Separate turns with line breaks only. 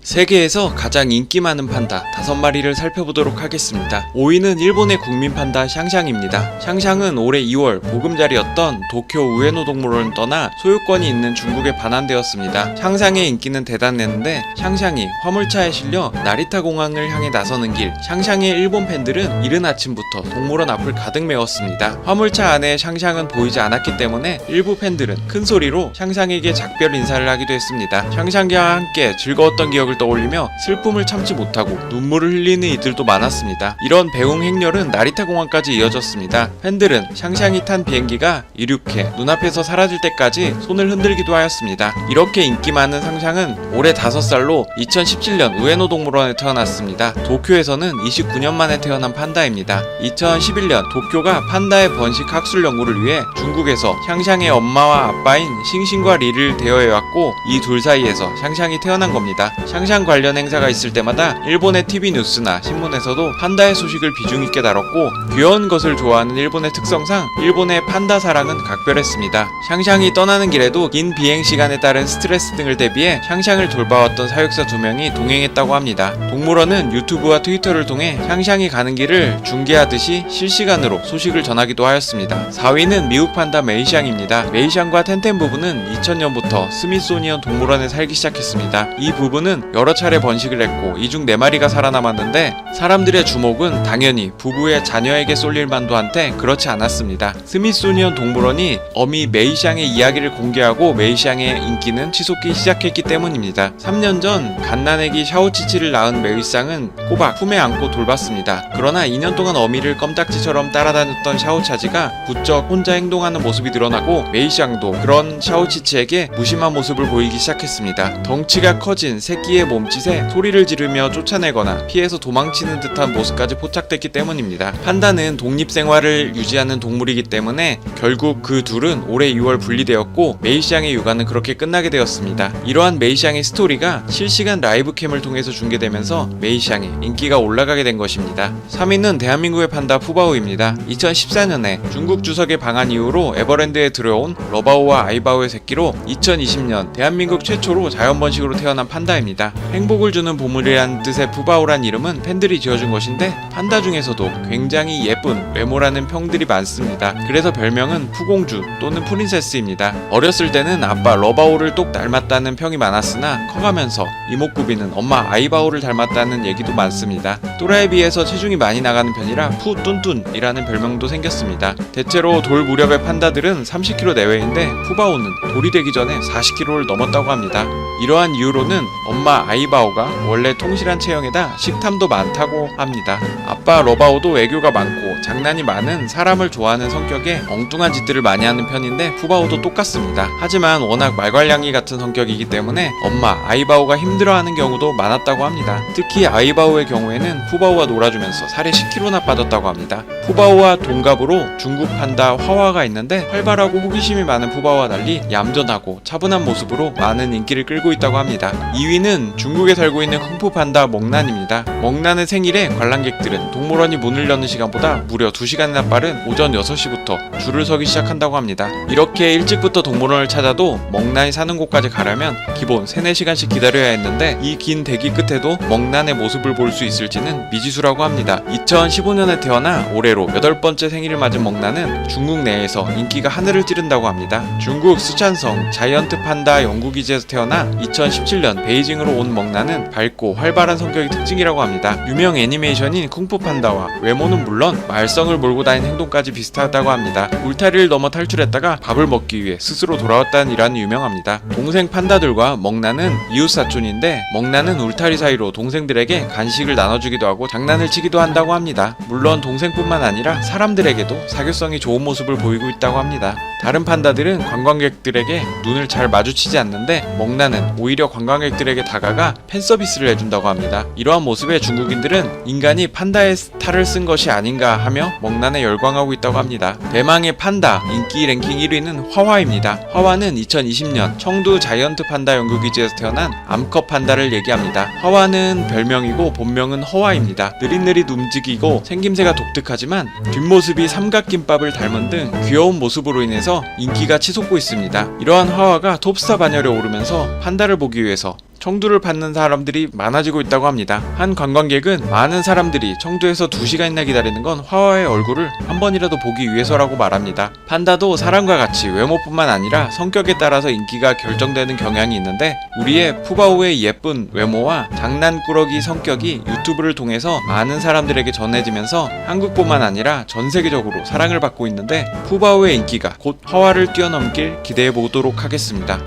세계에서 가장 인기 많은 판다 5마리를 살펴보도록 하겠습니다. 5위는 일본의 국민 판다 샹샹입니다. 샹샹은 올해 2월 보금자리였던 도쿄 우에노 동물원을 떠나 소유권이 있는 중국에 반환되었습니다. 샹샹의 인기는 대단했는데 샹샹이 화물차에 실려 나리타 공항을 향해 나서는 길, 샹샹의 일본 팬들은 이른 아침부터 동물원 앞을 가득 메웠습니다. 화물차 안에 샹샹은 보이지 않았기 때문에 일부 팬들은 큰 소리로 샹샹에게 작별 인사를 하기도 했습니다. 샹샹과 함께 즐거웠던 기억을 떠올리며 슬픔을 참지 못하고 눈물을 흘리는 이들도 많았습니다. 이런 배웅 행렬은 나리타 공항까지 이어졌습니다. 팬들은 샹샹이 탄 비행기가 이륙해 눈앞에서 사라질 때까지 손을 흔들기도 하였습니다. 이렇게 인기 많은 샹샹은 올해 5살로 2017년 우에노 동물원에 태어났습니다. 도쿄에서는 29년 만에 태어난 판다입니다. 2011년 도쿄가 판다의 번식 학술 연구를 위해 중국에서 샹샹의 엄마와 아빠인 싱싱과 리를 대여해왔고 이 둘 사이에서 샹샹이 태어난 겁니다. 샹샹 관련 행사가 있을 때마다 일본의 TV 뉴스나 신문에서도 판다의 소식을 비중 있게 다뤘고 귀여운 것을 좋아하는 일본의 특성상 일본의 판다 사랑은 각별했습니다. 샹샹이 떠나는 길에도 긴 비행 시간에 따른 스트레스 등을 대비해 샹샹을 돌봐왔던 사육사 2명이 동행했다고 합니다. 동물원은 유튜브와 트위터를 통해 샹샹이 가는 길을 중계하듯이 실시간으로 소식을 전하기도 하였습니다. 4위는 미국 판다 메이샹입니다. 메이샹과 텐텐 부부는 2000년부터 스미소니언 동물원에 살기 시작했습니다. 이 부부는 여러 차례 번식을 했고 이 중 4마리가 살아남았는데 사람들의 주목은 당연히 부부의 자녀에게 쏠릴 만도 한데 그렇지 않았습니다. 스미소니언 동물원이 어미 메이샹의 이야기를 공개하고 메이샹의 인기는 치솟기 시작했기 때문입니다. 3년 전 갓난아기 샤오치치를 낳은 메이샹은 꼬박 품에 안고 돌봤습니다. 그러나 2년 동안 어미를 껌딱지처럼 따라다녔던 샤오차지가 부쩍 혼자 행동하는 모습이 드러나고 메이샹도 그런 샤오치치에게 무심한 모습을 보이기 시작했습니다. 덩치가 커진 새끼의 몸짓에 소리를 지르며 쫓아내거나 피해서 도망치는 듯한 모습까지 포착됐기 때문입니다. 판다는 독립생활을 유지하는 동물이기 때문에 결국 그 둘은 올해 6월 분리되었고 메이샹의 육아는 그렇게 끝나게 되었습니다. 이러한 메이샹의 스토리가 실시간 라이브캠을 통해서 중계되면서 메이샹의 인기가 올라가게 된 것입니다. 3위는 대한민국의 판다 푸바오입니다. 2014년에 중국 주석의 방한 이후로 에버랜드에 들어온 러바오와 아이바오의 새끼로 2020년 대한민국 최초로 자연번식으로 태어난 판다입니다. 행복을 주는 보물이란 뜻의 푸바오란 이름은 팬들이 지어준 것인데 판다 중에서도 굉장히 예쁜 외모라는 평들이 많습니다. 그래서 별명은 푸공주 또는 프린세스입니다. 어렸을 때는 아빠 러바오를 똑 닮았다는 평이 많았으나 커가면서 이목구비는 엄마 아이바오를 닮았다는 얘기도 많습니다. 또라에 비해서 체중이 많이 나가는 편이라 푸뚠뚠이라는 별명도 생겼습니다. 대체로 돌 무렵의 판다들은 30kg 내외인데 푸바오는 돌이 되기 전에 40kg를 넘었다고 합니다. 이러한 이유로는 엄마 아이바오가 원래 통실한 체형에다 식탐도 많다고 합니다. 아빠 러바오도 애교가 많고 장난이 많은 사람을 좋아하는 성격에 엉뚱한 짓들을 많이 하는 편인데 푸바오도 똑같습니다. 하지만 워낙 말괄량이 같은 성격이기 때문에 엄마 아이바오가 힘들어하는 경우도 많았다고 합니다. 특히 아이바오의 경우에는 푸바오와 놀아주면서 살이 10kg나 빠졌다고 합니다. 푸바오와 동갑으로 중국 판다 화화가 있는데 활발하고 호기심이 많은 푸바오와 달리 얌전하고 차분한 모습으로 많은 인기를 끌고 있다고 합니다. 2위는 중국에 살고 있는 쿵푸 판다 멍난입니다. 멍난의 생일에 관람객들은 동물원이 문을 여는 시간보다 무려 2시간이나 빠른 오전 6시부터 줄을 서기 시작한다고 합니다. 이렇게 일찍부터 동물원을 찾아도 멍난이 사는 곳까지 가려면 기본 3-4시간씩 기다려야 했는데 이 긴 대기 끝에도 멍난의 모습을 볼 수 있을지는 미지수라고 합니다. 2015년에 태어나 올해로 8번째 생일을 맞은 멍난은 중국 내에서 인기가 하늘을 찌른다고 합니다. 중국 스촨성 자이언트 판다 연구기지에서 태어나 2017년 베이징으로 온 멍난은 밝고 활발한 성격이 특징이라고 합니다. 유명 애니메이션인 쿵푸 판다와 외모는 물론 말썽을 몰고 다니는 행동까지 비슷하다고 합니다. 울타리를 넘어 탈출했다가 밥을 먹기 위해 스스로 돌아왔다는 일화는 유명합니다. 동생 판다들과 멍난은 이웃사촌인데 멍난은 울타리 사이로 동생들에게 간식을 나눠주기도 하고 장난을 치기도 한다고 합니다. 물론 동생뿐만 아니라 사람들에게도 사교성이 좋은 모습을 보이고 있다고 합니다. 다른 판다들은 관광객들에게 눈을 잘 마주치지 않는데 멍난은 오히려 관광객들에게 다가가 팬서비스를 해준다고 합니다. 이러한 모습에 중국인들은 인간이 판다의 탈을 쓴 것이 아닌가 하며 멍난에 열광하고 있다고 합니다. 대망의 판다 인기 랭킹 1위는 화화입니다. 화화는 2020년 청두 자이언트 판다 연구기지에서 태어난 암컷 판다를 얘기합니다. 화화는 별명이고 본명은 허화입니다. 느릿느릿 움직이고 생김새가 독특하지만 뒷모습이 삼각김밥을 닮은 등 귀여운 모습으로 인해서 인기가 치솟고 있습니다. 이러한 화화가 톱스타 반열에 오르면서 판다를 보기 위해서 청두를 받는 사람들이 많아지고 있다고 합니다. 한 관광객은 많은 사람들이 청두에서 2시간이나 기다리는 건 화와의 얼굴을 한 번이라도 보기 위해서라고 말합니다. 판다도 사람과 같이 외모뿐만 아니라 성격에 따라서 인기가 결정되는 경향이 있는데 우리의 푸바오의 예쁜 외모와 장난꾸러기 성격이 유튜브를 통해서 많은 사람들에게 전해지면서 한국뿐만 아니라 전 세계적으로 사랑을 받고 있는데 푸바오의 인기가 곧 화와를 뛰어넘길 기대해 보도록 하겠습니다.